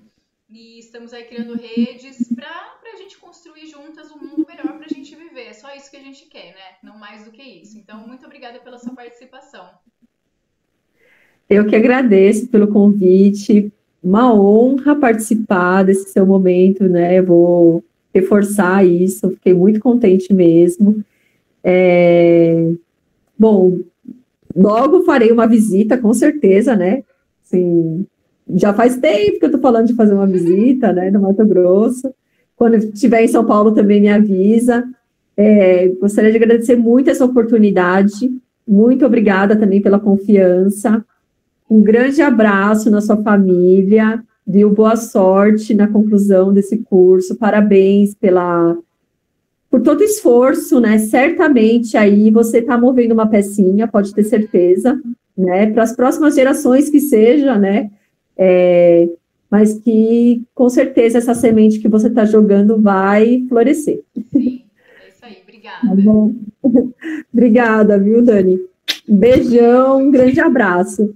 e estamos aí criando redes para a gente construir juntas um mundo melhor para a gente viver. É só isso que a gente quer, né? Não mais do que isso. Então, muito obrigada pela sua participação. Eu que agradeço pelo convite. Uma honra participar desse seu momento, né? Eu vou reforçar isso, fiquei muito contente mesmo. Bom, logo farei uma visita, com certeza, né? Assim, já faz tempo que eu estou falando de fazer uma visita, né, no Mato Grosso. Quando estiver em São Paulo também me avisa. Gostaria de agradecer muito essa oportunidade. Muito obrigada também pela confiança. Um grande abraço na sua família, viu? Boa sorte na conclusão desse curso. Parabéns por todo o esforço, né? Certamente aí você está movendo uma pecinha, pode ter certeza, né? Para as próximas gerações que seja, né? Mas que com certeza essa semente que você está jogando vai florescer. Sim, é isso aí. Obrigada. Tá bom. Obrigada, viu, Dani? Um beijão, um grande abraço.